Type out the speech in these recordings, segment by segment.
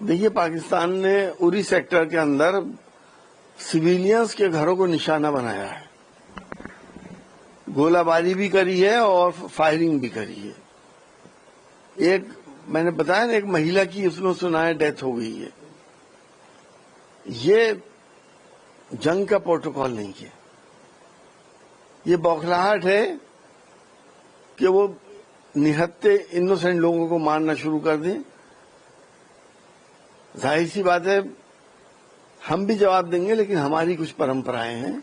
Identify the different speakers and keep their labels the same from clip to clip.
Speaker 1: دیکھیے، پاکستان نے اری سیکٹر کے اندر سویلینز کے گھروں کو نشانہ بنایا ہے، گولہ باری بھی کری ہے اور فائرنگ بھی کری ہے۔ ایک میں نے بتایا نا، ایک مہیلا کی اس میں سنا ہے ڈیتھ ہو گئی ہے۔ یہ جنگ کا پروٹوکول نہیں ہے، یہ بوکھلاہٹ ہے کہ وہ نہتے انوسینٹ لوگوں کو مارنا شروع کر دیں۔ ظاہر سی بات ہے، ہم بھی جواب دیں گے، لیکن ہماری کچھ پرمپرائیں ہیں۔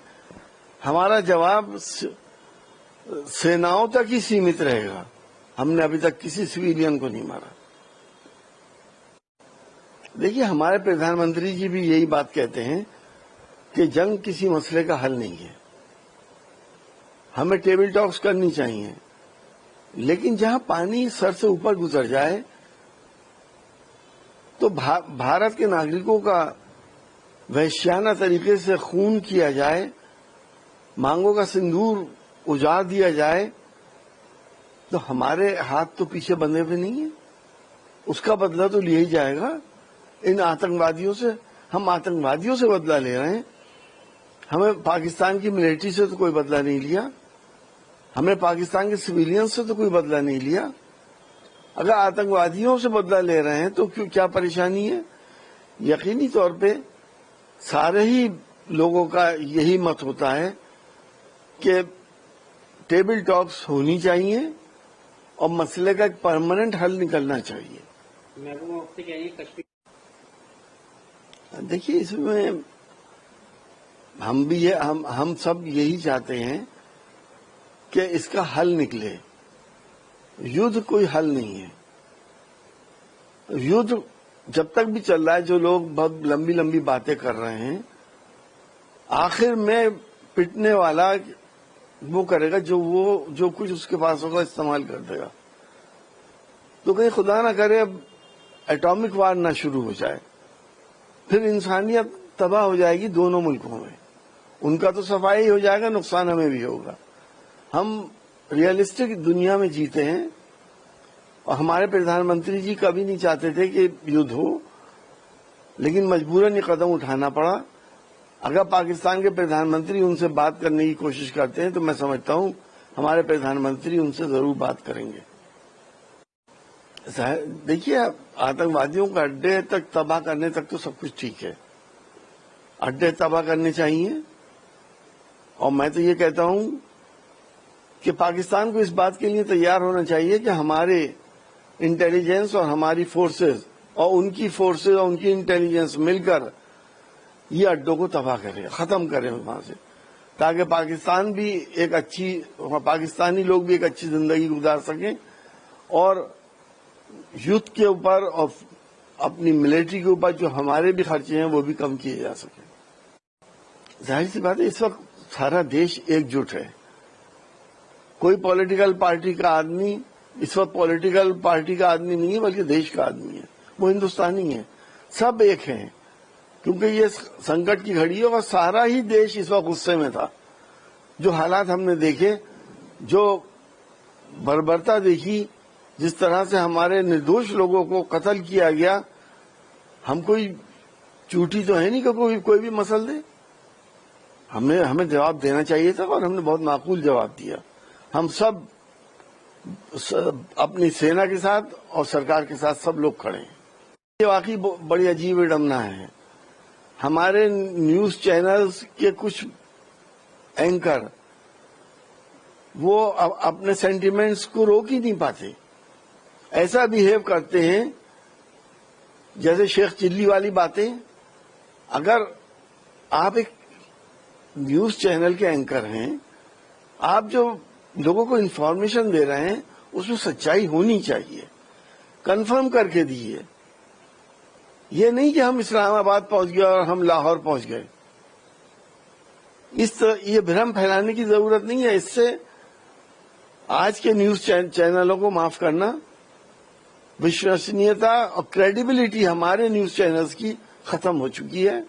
Speaker 1: ہمارا جواب سیناؤں تک ہی سیمت رہے گا۔ ہم نے ابھی تک کسی سویلین کو نہیں مارا۔ دیکھیے، ہمارے پردھان منتری جی بھی یہی بات کہتے ہیں کہ جنگ کسی مسئلے کا حل نہیں ہے، ہمیں ٹیبل ٹاکس کرنی چاہیے، لیکن جہاں پانی سر سے اوپر گزر جائے تو بھارت کے ناگرکوں کا وحشیانہ طریقے سے خون کیا جائے، مانگوں کا سندور اجاڑ دیا جائے، تو ہمارے ہاتھ تو پیچھے بندھے ہوئے نہیں ہیں۔ اس کا بدلہ تو لیا ہی جائے گا ان آتنکوادیوں سے۔ ہم آتنکوادیوں سے بدلہ لے رہے ہیں، ہمیں پاکستان کی ملٹری سے تو کوئی بدلہ نہیں لیا، ہمیں پاکستان کے سویلین سے تو کوئی بدلہ نہیں لیا۔ اگر آتنکوادیوں سے بدلہ لے رہے ہیں تو کیا پریشانی ہے؟ یقینی طور پہ سارے ہی لوگوں کا یہی مت ہوتا ہے کہ ٹیبل ٹاکس ہونی چاہیے اور مسئلے کا ایک پرماننٹ حل نکلنا چاہیے۔ دیکھیے، اس میں ہم سب یہی چاہتے ہیں کہ اس کا حل نکلے۔ یدھ کوئی حل نہیں ہے۔ یدھ جب تک بھی چل رہا ہے، جو لوگ بہت لمبی لمبی باتیں کر رہے ہیں، آخر میں پٹنے والا وہ کرے گا جو کچھ اس کے پاس ہوگا استعمال کر دے گا۔ تو کہیں خدا نہ کرے اب ایٹامک وار نہ شروع ہو جائے، پھر انسانیت تباہ ہو جائے گی دونوں ملکوں میں۔ ان کا تو صفائی ہو جائے گا، نقصان ہمیں بھی ہوگا۔ ہم ریئلسٹک دنیا میں جیتے ہیں، اور ہمارے پردھان منتری جی کبھی نہیں چاہتے تھے کہ یدھ ہو، لیکن مجبوراً یہ قدم اٹھانا پڑا۔ اگر پاکستان کے پردھان منتری ان سے بات کرنے کی کوشش کرتے ہیں تو میں سمجھتا ہوں ہمارے پردھان منتری ان سے ضرور بات کریں گے۔ دیکھیے، آتنکوادیوں کا اڈے تک تباہ کرنے تک تو سب کچھ ٹھیک ہے، اڈے تباہ کرنے چاہیے، اور میں تو یہ کہتا ہوں کہ پاکستان کو اس بات کے لیے تیار ہونا چاہیے کہ ہمارے انٹیلیجنس اور ہماری فورسز اور ان کی فورسز اور ان کی انٹیلیجنس مل کر یہ اڈوں کو تباہ کرے، ختم کرے وہاں سے، تاکہ پاکستانی لوگ بھی ایک اچھی زندگی گزار سکیں، اور یوتھ کے اوپر اور اپنی ملٹری کے اوپر جو ہمارے بھی خرچے ہیں وہ بھی کم کیے جا سکیں۔ ظاہر سی بات ہے، اس وقت سارا دیش ایک جٹ ہے۔ کوئی پولیٹیکل پارٹی کا آدمی اس وقت پولیٹیکل پارٹی کا آدمی نہیں ہے، بلکہ دیش کا آدمی ہے، وہ ہندوستانی ہے، سب ایک ہیں، کیونکہ یہ سنکٹ کی گھڑی ہے اور سارا ہی دیش اس وقت غصے میں تھا۔ جو حالات ہم نے دیکھے، جو بربرتا دیکھی، جس طرح سے ہمارے نردوش لوگوں کو قتل کیا گیا، ہم کوئی چوٹی تو ہے نہیں کہ کوئی بھی مسل دے۔ ہمیں جواب دینا چاہیے تھا، اور ہم نے بہت معقول جواب دیا۔ ہم سب اپنی سینا کے ساتھ اور سرکار کے ساتھ سب لوگ کھڑے ہیں۔ یہ واقعی بڑی عجیب ڈمنا ہے۔ ہمارے نیوز چینلز کے کچھ اینکر وہ اپنے سینٹیمنٹس کو روک ہی نہیں پاتے، ایسا بہیو کرتے ہیں جیسے شیخ چلی والی باتیں۔ اگر آپ ایک نیوز چینل کے اینکر ہیں، آپ جو لوگوں کو انفارمیشن دے رہے ہیں اس میں سچائی ہونی چاہیے، کنفرم کر کے دیجیے۔ یہ نہیں کہ ہم اسلام آباد پہنچ گئے اور ہم لاہور پہنچ گئے۔ یہ بھرم پھیلانے کی ضرورت نہیں ہے۔ اس سے آج کے نیوز چینلوں کو معاف کرنا، وشوسنییتا اور کریڈیبلٹی ہمارے نیوز چینلز کی ختم ہو چکی ہے۔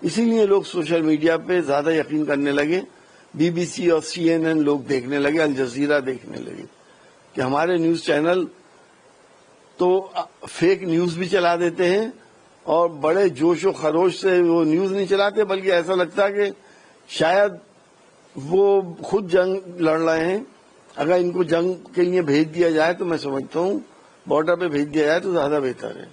Speaker 1: اسی لیے لوگ سوشل میڈیا پہ زیادہ یقین کرنے لگے، BBC اور CNN لوگ دیکھنے لگے، الجزیرہ دیکھنے لگے، کہ ہمارے نیوز چینل تو فیک نیوز بھی چلا دیتے ہیں اور بڑے جوش و خروش سے وہ نیوز نہیں چلاتے، بلکہ ایسا لگتا ہے کہ شاید وہ خود جنگ لڑ رہے ہیں. اگر ان کو جنگ کے لیے بھیج دیا جائے تو میں سمجھتا ہوں بارڈر پہ بھیج دیا جائے تو زیادہ بہتر ہے.